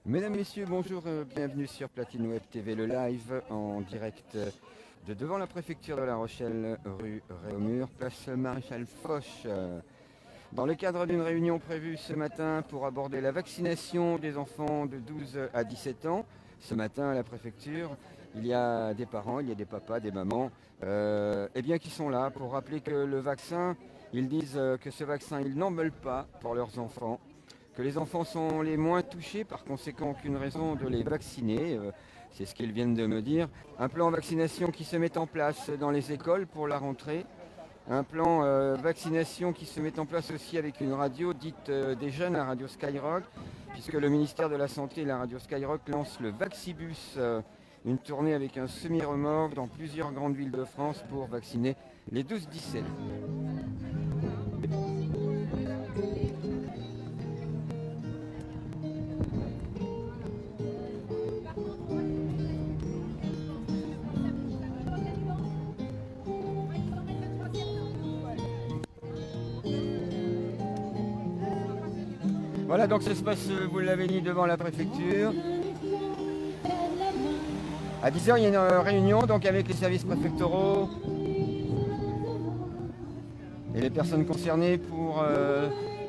Mesdames, Messieurs, bonjour, bienvenue sur Platine Web TV, le live en direct de devant la préfecture de La Rochelle, rue Réaumur, place Maréchal Foch. Dans le cadre d'une réunion prévue ce matin pour aborder la vaccination des enfants de 12 à 17 ans, ce matin à la préfecture, il y a des parents, il y a des papas, des mamans, qui sont là pour rappeler que le vaccin, ils disent que ce vaccin, ils n'en veulent pas pour leurs enfants, que les enfants sont les moins touchés, par conséquent aucune raison de les vacciner, c'est ce qu'ils viennent de me dire. Un plan vaccination qui se met en place dans les écoles pour la rentrée, un plan vaccination qui se met en place aussi avec une radio dite des jeunes, la radio Skyrock, puisque le ministère de la Santé et la radio Skyrock lance le Vaxibus, une tournée avec un semi-remorque dans plusieurs grandes villes de France pour vacciner les 12-17. Voilà, donc ça se passe, vous l'avez dit, devant la préfecture. À 10h, il y a une réunion donc avec les services préfectoraux et les personnes concernées pour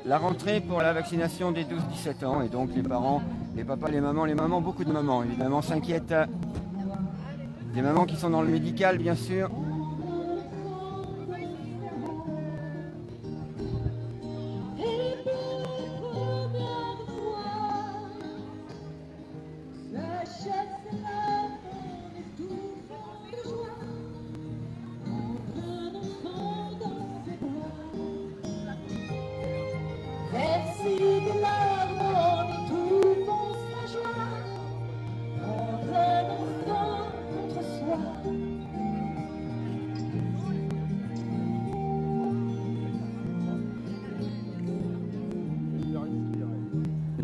la rentrée pour la vaccination des 12-17 ans. Et donc les parents, les papas, les mamans, beaucoup de mamans évidemment s'inquiètent. Des mamans qui sont dans le médical, bien sûr.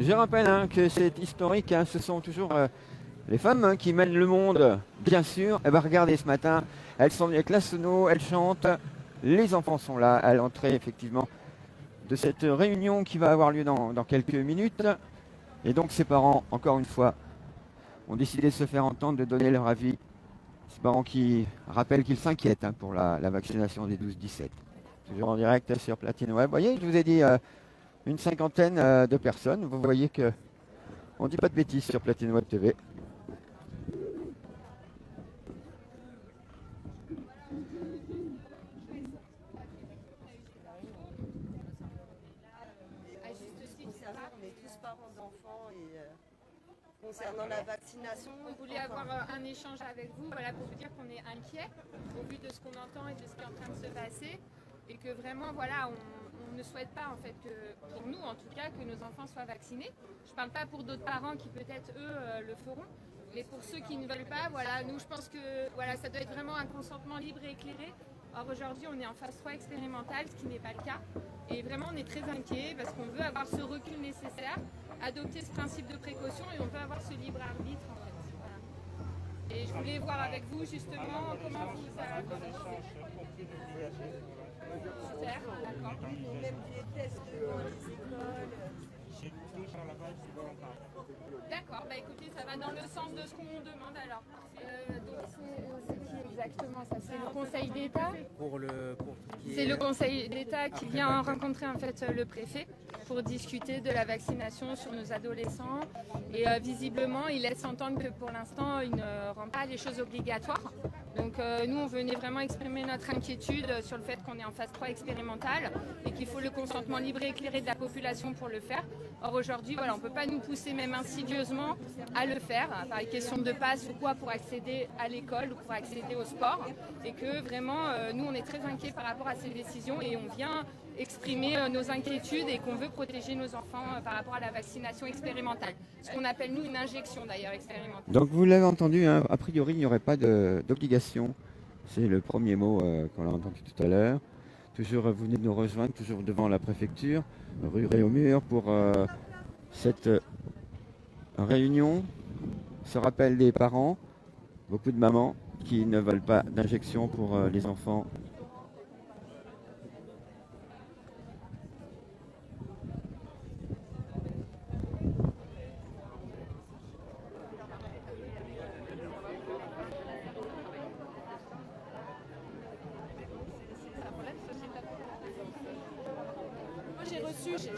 Je rappelle que c'est historique, ce sont toujours les femmes qui mènent le monde, bien sûr. Et regardez ce matin, elles sont avec la sono, elles chantent, les enfants sont là à l'entrée effectivement de cette réunion qui va avoir lieu dans quelques minutes. Et donc ces parents, encore une fois, ont décidé de se faire entendre, de donner leur avis. Ces parents qui rappellent qu'ils s'inquiètent pour la vaccination des 12-17. Toujours en direct sur Platine Web. Vous voyez, je vous ai dit une cinquantaine de personnes. Vous voyez que on ne dit pas de bêtises sur Platine Web TV. Concernant la vaccination, on voulait avoir un échange avec vous, voilà, pour vous dire qu'on est inquiet au vu de ce qu'on entend et de ce qui est en train de se passer, et que vraiment, voilà, on ne souhaite pas, en fait, que, pour nous en tout cas, que nos enfants soient vaccinés. Je ne parle pas pour d'autres parents qui peut-être eux le feront, mais pour ceux qui ne veulent pas, voilà, nous je pense que voilà, ça doit être vraiment un consentement libre et éclairé. Or aujourd'hui on est en phase 3 expérimentale, ce qui n'est pas le cas, et vraiment on est très inquiet parce qu'on veut avoir ce recul nécessaire, adopter ce principe de précaution, et on veut avoir ce libre arbitre en fait. Voilà. Et je voulais voir avec vous justement comment vous super, d'accord. même des tests dans les écoles. D'accord, bah écoutez, ça va dans le sens de ce qu'on demande alors. Donc c'est qui exactement ça? C'est le Conseil d'État. C'est le Conseil d'État qui vient rencontrer en fait le préfet pour discuter de la vaccination sur nos adolescents. Et visiblement, il laisse entendre que pour l'instant, il ne rend pas les choses obligatoires. Donc nous, on venait vraiment exprimer notre inquiétude sur le fait qu'on est en phase 3 expérimentale et qu'il faut le consentement libre et éclairé de la population pour le faire. Or aujourd'hui, voilà, on ne peut pas nous pousser même insidieusement à le faire, par question de passe ou quoi, pour accéder à l'école ou pour accéder au sport. Et que vraiment, nous, on est très inquiets par rapport à ces décisions et on vient exprimer nos inquiétudes et qu'on veut protéger nos enfants par rapport à la vaccination expérimentale. Ce qu'on appelle, nous, une injection d'ailleurs expérimentale. Donc vous l'avez entendu, a priori il n'y aurait pas d'obligation. C'est le premier mot qu'on a entendu tout à l'heure. Toujours, vous venez de nous rejoindre, toujours devant la préfecture, rue Réaumur, pour cette réunion. Ce rappel des parents, beaucoup de mamans qui ne veulent pas d'injection pour les enfants.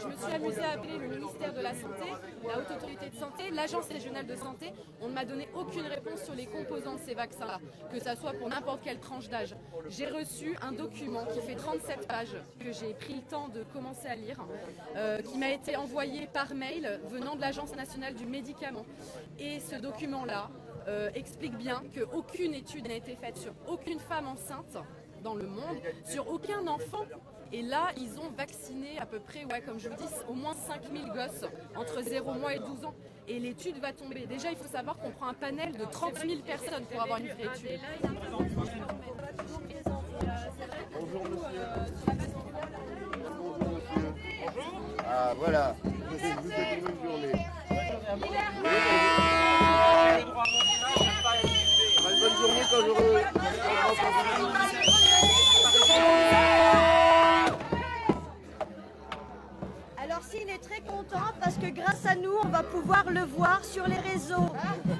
je me suis amusée à appeler le ministère de la Santé, la Haute Autorité de Santé, l'Agence régionale de santé. On ne m'a donné aucune réponse sur les composants de ces vaccins-là, que ça soit pour n'importe quelle tranche d'âge. J'ai reçu un document qui fait 37 pages, que j'ai pris le temps de commencer à lire, qui m'a été envoyé par mail venant de l'Agence nationale du médicament. Et ce document-là explique bien qu'aucune étude n'a été faite sur aucune femme enceinte dans le monde, sur aucun enfant. Et là, ils ont vacciné à peu près, comme je vous dis, au moins 5000 gosses entre 0 mois et 12 ans. Et l'étude va tomber. Déjà, il faut savoir qu'on prend un panel de 30 000 personnes pour avoir une vraie étude. Bonjour monsieur. Ah voilà. Je vous souhaite une bonne journée. Une bonne journée quand je Alors s'il est très content parce que grâce à nous, on va pouvoir le voir sur les réseaux.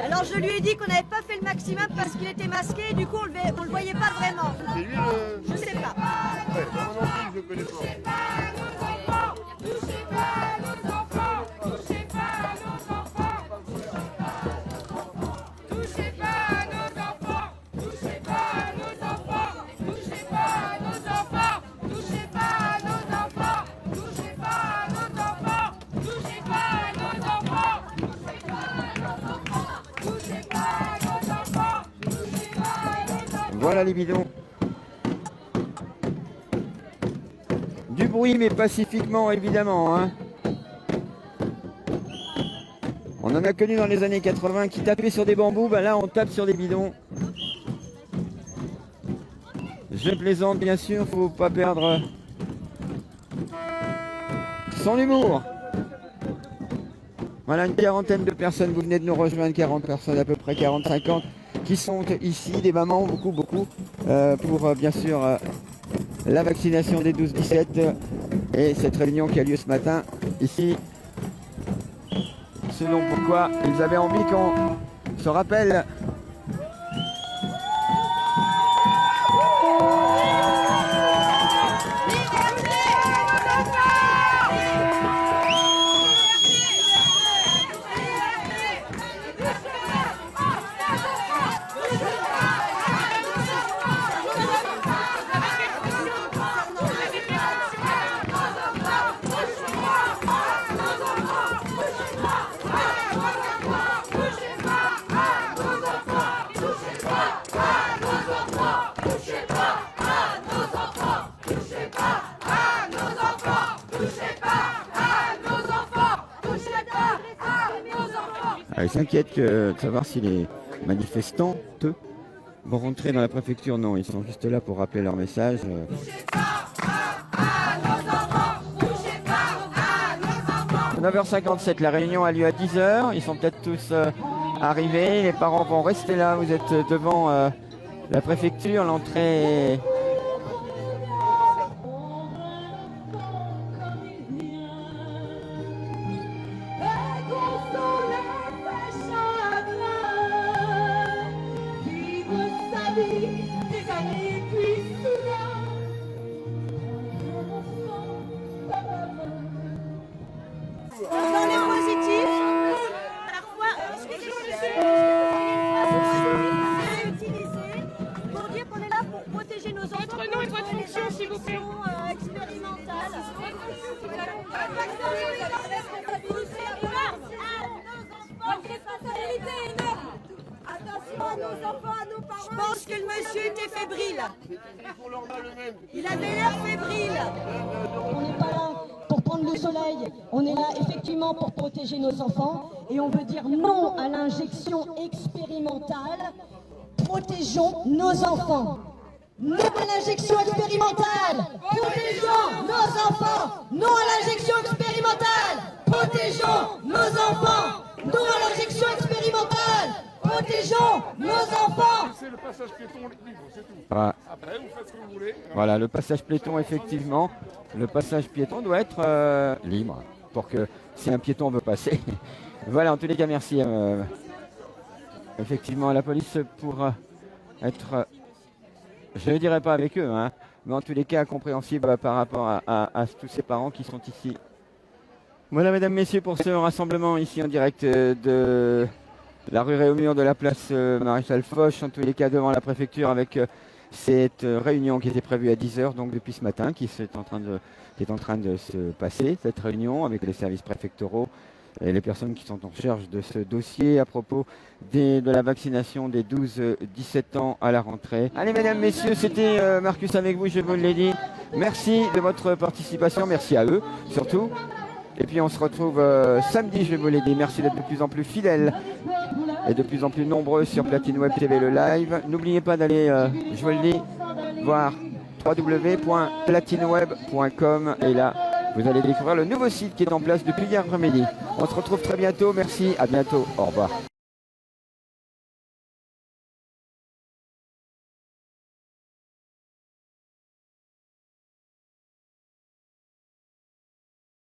Alors je lui ai dit qu'on n'avait pas fait le maximum parce qu'il était masqué et du coup on le voyait pas vraiment. C'est lui le... Je sais pas. Ouais, moi non plus, je le connais pas. Touchez pas à nos enfants, touchez pas à nos enfants. Touchez pas à nos enfants, touchez pas à nos enfants, touchez pas à nos enfants, touchez pas à nos enfants, touchez pas à nos enfants, touchez pas à nos enfants, touchez pas à nos enfants, touchez pas à nos enfants, touchez pas à nos enfants. Voilà les bidons. Du bruit, mais pacifiquement, évidemment. Hein. On en a connu dans les années 80 qui tapaient sur des bambous. Ben là, on tape sur des bidons. Je plaisante, bien sûr. Faut pas perdre son humour. Voilà, une quarantaine de personnes. Vous venez de nous rejoindre. 40 personnes, à peu près 40-50, qui sont ici. Des mamans, beaucoup, pour, bien sûr... la vaccination des 12-17 et cette réunion qui a lieu ce matin ici. Selon pourquoi ils avaient envie qu'on se rappelle. Ils s'inquiètent de savoir si les manifestants vont rentrer dans la préfecture. Non, ils sont juste là pour rappeler leur message. 9h57, la réunion a lieu à 10h. Ils sont peut-être tous arrivés. Les parents vont rester là. Vous êtes devant la préfecture. L'entrée... Dans les positifs, parfois, c'est utilisé pour dire qu'on est là pour protéger nos enfants. Votre nom et votre fonction, s'il vous plaît. Expérimentale. Notre responsabilité est énorme. Attention à nos enfants, à nos parents. Je pense que le monsieur était fébrile. Il avait l'air fébrile. On n'est pas là pour prendre le soleil, on est là effectivement pour protéger nos enfants et on veut dire non à l'injection expérimentale. Protégeons nos enfants. Non à l'injection expérimentale. Protégeons nos enfants. Non à l'injection expérimentale. Protégeons nos enfants. Non à l'injection expérimentale. Protégeons nos enfants. C'est le passage piéton libre, c'est tout. Ah. Après, vous faites ce que vous voulez. Voilà, le passage piéton, effectivement. Le passage piéton doit être libre pour que si un piéton veut passer. Voilà, en tous les cas, merci effectivement à la police pour être, je ne dirais pas avec eux, hein, mais en tous les cas compréhensible par rapport à tous ces parents qui sont ici Voilà, mesdames, messieurs, pour ce rassemblement ici en direct de la rue Réaumur, de la place Maréchal Foch, en tous les cas devant la préfecture, avec cette réunion qui était prévue à 10 h, donc depuis ce matin, qui est en train de se passer, cette réunion avec les services préfectoraux et les personnes qui sont en charge de ce dossier à propos de la vaccination des 12-17 ans à la rentrée. Allez, mesdames, messieurs, c'était Marcus avec vous, je vous l'ai dit. Merci de votre participation, merci à eux surtout. Et puis on se retrouve samedi, je vous l'ai dit. Merci d'être de plus en plus fidèles et de plus en plus nombreux sur Platine Web TV le live. N'oubliez pas d'aller, je vous le dis, voir www.platineweb.com et là, vous allez découvrir le nouveau site qui est en place depuis hier après-midi. On se retrouve très bientôt. Merci, à bientôt. Au revoir.